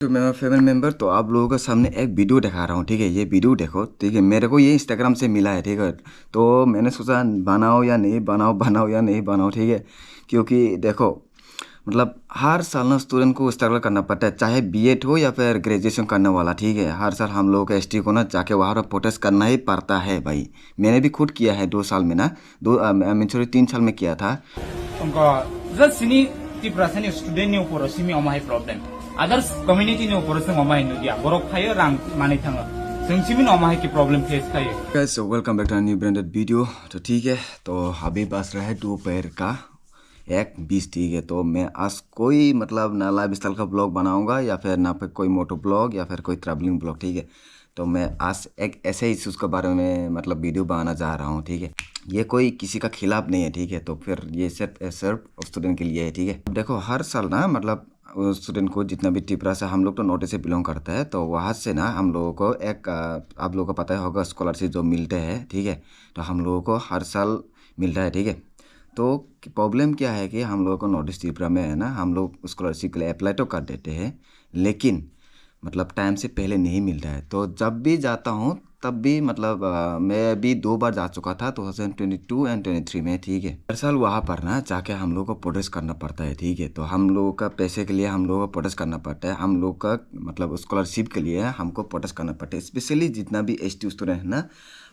तो मैं family member तो आप लोगों के सामने एक वीडियो दिखा रहा हूँ। ठीक है, ये वीडियो देखो। ठीक है, मेरे को ये इंस्टाग्राम से मिला है। ठीक है, तो मैंने सोचा बनाओ या नहीं बनाओ, बनाओ या नहीं बनाओ। ठीक है, क्योंकि देखो मतलब हर साल ना स्टूडेंट को स्ट्रगल करना पड़ता है, चाहे बीएड हो या फिर ग्रेजुएशन करने वाला। ठीक है, हर साल हम लोगों को एसटी को ना जाके वहाँ पर प्रोटेस्ट करना ही पड़ता है भाई। मैंने भी खुद किया है 2 साल में ना, 3 साल में किया था। स्टूडेंट प्रॉब्लम अदर्स कम्युनिटी ने ऊपर से ममाई नदिया बरफ खायो रां माने थाङो जोंसिमिन अमाय की प्रॉब्लम फेस खायो। Guys so welcome back to new branded video. तो ठीक है, तो अभी बस रहा है दोपहर का 1:20। ठीक है, तो मैं आज कोई मतलब ना लाइफ स्टाइल का ब्लॉग बनाऊंगा या फिर ना फिर कोई मोटो ब्लॉग या फिर कोई ट्रैवलिंग ब्लॉग। ठीक है, तो मैं आज एक ऐसे इश्यूज़ के बारे में मतलब वीडियो बनाना चाह रहा हूँ। ठीक है, ये कोई किसी का खिलाफ नहीं है। ठीक है, तो फिर ये सिर्फ स्टूडेंट के लिए है। ठीक है, देखो हर साल ना मतलब स्टूडेंट को जितना भी टिपरा से हम लोग तो नोटिस से बिलोंग करता है, तो वहाँ से ना हम लोगों को एक आप लोगों को पता ही होगा स्कॉलरशिप जो मिलते हैं। ठीक है, तो हम लोगों को हर साल मिलता है। ठीक है, तो प्रॉब्लम क्या है कि हम लोगों को नॉर्थ ईस्ट त्रिपुरा में है ना, हम लोग स्कॉलरशिप के लिए अप्लाई तो कर देते हैं, लेकिन मतलब टाइम से पहले नहीं मिलता है। तो जब भी जाता हूँ तब भी मतलब मैं भी 2 बार जा चुका था, 2022 एंड 23 में। ठीक है, हर साल वहाँ पर ना जाके हम लोग को प्रोटेस्ट करना पड़ता है। ठीक है, तो हम लोगों का पैसे के लिए हम लोगों को प्रोटेस्ट करना पड़ता है, हम लोग का मतलब स्कॉलरशिप के लिए हमको प्रोटेस्ट करना पड़ता है। स्पेशली जितना भी एसटी स्टूडेंट है ना,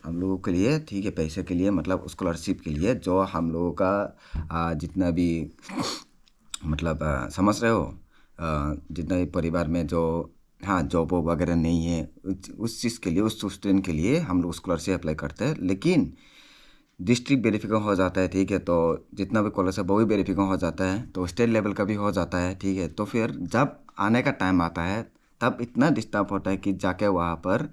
हम लोगों के लिए। ठीक है, पैसे के लिए मतलब स्कॉलरशिप के लिए जो हम लोगों का जितना भी मतलब समझ रहे हो, जितना भी परिवार में जो हाँ जॉब वगैरह नहीं है, उस चीज़ के लिए, उस स्टूडेंट के लिए हम लोग स्कॉलरशिप अप्लाई करते हैं। लेकिन डिस्ट्रिक्ट वेरिफिकेशन हो जाता है। ठीक है, तो जितना भी कॉलेज है वो भी वेरिफिकेशन हो जाता है, तो स्टेट लेवल का भी हो जाता है। ठीक है, तो फिर जब आने का टाइम आता है तब इतना डिस्टर्ब होता है कि जाके वहाँ पर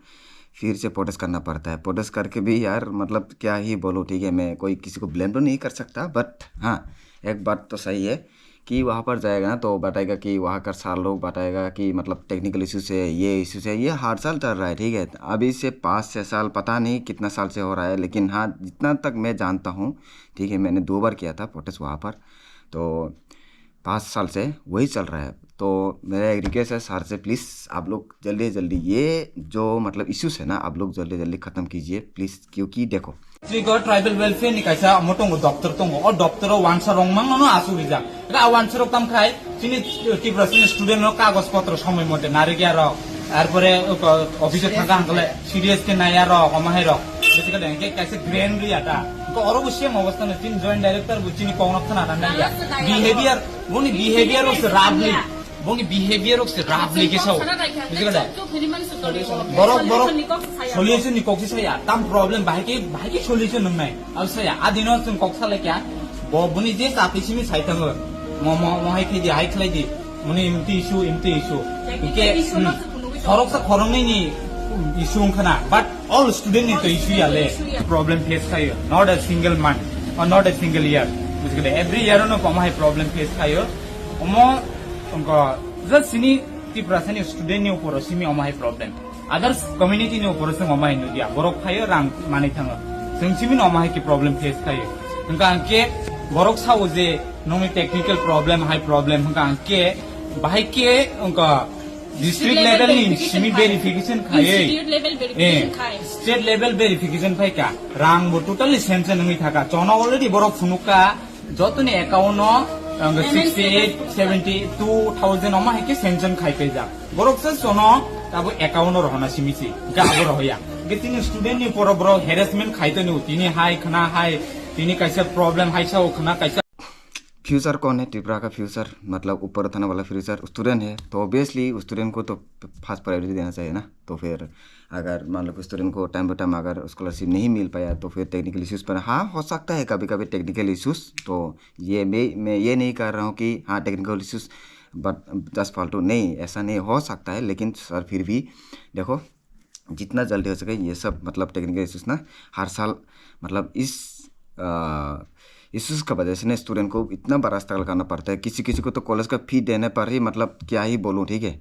फिर से प्रोटेस्ट करना पड़ता है। प्रोटेस्ट करके भी यार मतलब क्या ही बोलूँ। ठीक है, मैं कोई किसी को ब्लेम तो नहीं कर सकता, बट हाँ एक बात तो सही है कि वहाँ पर जाएगा ना तो बताएगा कि वहाँ का साल लोग बताएगा कि मतलब टेक्निकल इश्यूज है, ये इश्यूज है, ये हर साल चल रहा है। ठीक है, अभी से 5-6 साल पता नहीं कितना साल से हो रहा है, लेकिन हाँ जितना तक मैं जानता हूँ। ठीक है, मैंने 2 बार किया था प्रोटेस्ट वहाँ पर, तो 5 साल से वही चल रहा है। तो मेरा एक रिक्वेस्ट है सर से, प्लीज़ आप लोग जल्दी से जल्दी ये जो मतलब इश्यूज है ना, आप लोग जल्दी जल्दी ख़त्म कीजिए प्लीज़। क्योंकि देखो ट्राइबल वेलफेयर निकायसा अमोटोंगो डॉक्टर तोंगो और डॉक्टर वानसा रोंगमांग नो आसुबिजा रा वानसा रोक तम खाय चिनि टिब्रा सिनि स्टूडेंट नो कागज पत्र समय मते नारिकिया रो तारपरे ऑफिसर थाका हंगले सीरियस के नाया रो कमाहे रो बेसिका देंगे कैसे ग्रेन रियाटा को और सेम अवस्था में तीन जॉइंट डायरेक्टर बुचिनि कोंगना थाना नाया बिहेवियर वोनी बिहेवियर ऑफ राबली वोनी बिहेवियर ऑफ राबली के सो बेसिका दे बरक सोल्यूशन निकोक्सी से या तम प्रॉब्लम भाई की सोल्यूशन नंगनाय अलसे या आदिनो तुम कोक्सा ले क्या बबुनी जे सातिसिमी साइतंगो मोहाय खैदि हाय खलायदि मुनि इमति इशू के खरक सा खरंगनि नि इशू खना बट ऑल स्टूडेंट नि तो इशू याले प्रॉब्लम फेस खायो नॉट अ सिंगल मंथ और not a single year because every year नो पमाय प्रॉब्लम फेस खायो ओमो उनको जस्ट सिनी टिप्रासनि स्टूडेंट नि ऊपर सिमी अमाय प्रॉब्लम अदर्स कम्युनिटी ने ऊपर से ममाय नदिया बरफ खायो रां माने थाङो जोंसिमिन अमाय की प्रॉब्लम फेस खायो उनका अंके बरक साव जे नोंनि टेक्निकल प्रॉब्लम हाई प्रॉब्लम उनका अंके बाहाय के उनका डिस्ट्रिक्ट लेवल नि सिमी वेरिफिकेशन खायो स्टेट लेवल वेरिफिकेशन फाय का रां बो टोटली सेंसन नङि थाका चना ऑलरेडी बरफ फुनुका जतनि अकाउंट 68-72,000 अमा हेके सेंसन खाइपे जा बरफ से सोनो ताबो अकाउंट रहना सिमिसि गाबो रहया गेतिनि स्टूडेंट नि पर बरो हेरेसमेंट खाइतो नि तिनि हाय खना हाय तिनि कैसे प्रॉब्लम हाय सा खना कैसे फ्यूचर कौन है त्रिपुरा का फ्यूचर मतलब ऊपर थाने वाला फ्यूचर स्टूडेंट है, तो ऑब्वियसली स्टूडेंट को तो फर्स्ट प्रायोरिटी देना चाहिए ना। तो फिर अगर मान लो स्टूडेंट को टाइम टू टाइम अगर स्कॉलरशिप नहीं मिल पाया तो फिर टेक्निकल इश्यूज़ पर हाँ हो सकता है कभी कभी टेक्निकल इश्यूज़। तो ये मैं ये नहीं कर रहा हूँ कि हाँ टेक्निकल इश्यूज़ बट जस्ट फालतू नहीं, ऐसा नहीं हो सकता है। लेकिन सर फिर भी देखो जितना जल्दी हो सके ये सब मतलब टेक्निकल इश्यूज़ ना हर साल मतलब इस इश्यूज़ का वजह से ना स्टूडेंट को इतना बड़ा स्ट्रगल करना पड़ता है। किसी किसी को तो कॉलेज का फ़ी देने पर ही मतलब क्या ही बोलूँ। ठीक है,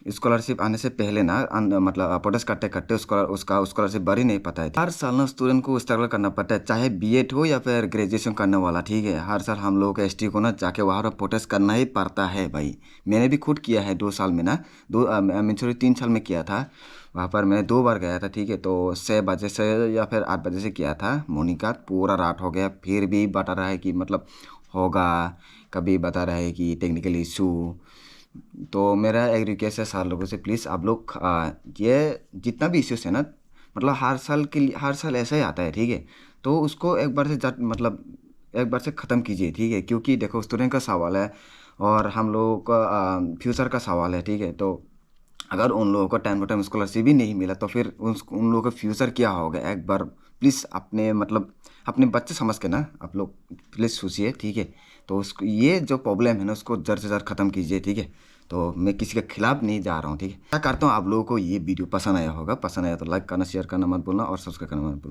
स्कॉलरशिप आने से पहले ना मतलब प्रोटेस्ट करते करते उसका स्कॉलरशिप भर ही नहीं पाता है। हर साल ना स्टूडेंट को स्ट्रगल करना पड़ता है, चाहे बीएड हो या फिर ग्रेजुएशन करने वाला, ठीक है। हर साल हम लोगों को एसटी को ना जाके वहाँ पर प्रोटेस्ट करना ही पड़ता है भाई। मैंने भी खुद किया है 2 साल में ना, 3 साल में किया था। वहाँ पर मैंने 2 बार गया था, ठीक है। तो 6 बजे से या फिर 8 बजे से किया था मॉर्निंग का, पूरा रात हो गया। फिर भी बता रहा है कि मतलब होगा, कभी बता रहा है कि टेक्निकल इशू। तो मेरा एक रिक्वेस्ट है सारे लोगों से, प्लीज़ आप लोग ये जितना भी इश्यूज है ना, मतलब हर साल ऐसा ही आता है, ठीक है। तो उसको एक बार से मतलब एक बार से ख़त्म कीजिए, ठीक है। क्योंकि देखो स्टूडेंट का सवाल है और हम लोगों का फ्यूचर का सवाल है, ठीक है। तो अगर उन लोगों को टाइम टू टाइम स्कॉलरशिप भी नहीं मिला तो फिर उन लोगों का फ्यूचर क्या होगा। एक बार प्लीज़ अपने मतलब अपने बच्चे समझ के ना आप लोग प्लीज़ सोचिए, ठीक है। तो उसको ये जो प्रॉब्लम है ना उसको जड़ से जड़ ख़त्म कीजिए, ठीक है। तो मैं किसी के खिलाफ नहीं जा रहा हूँ, ठीक है। क्या करता हूँ, आप लोगों को ये वीडियो पसंद आया होगा, पसंद आया तो लाइक करना, शेयर करना मत भूलना और सब्सक्राइब करना मत भूलना।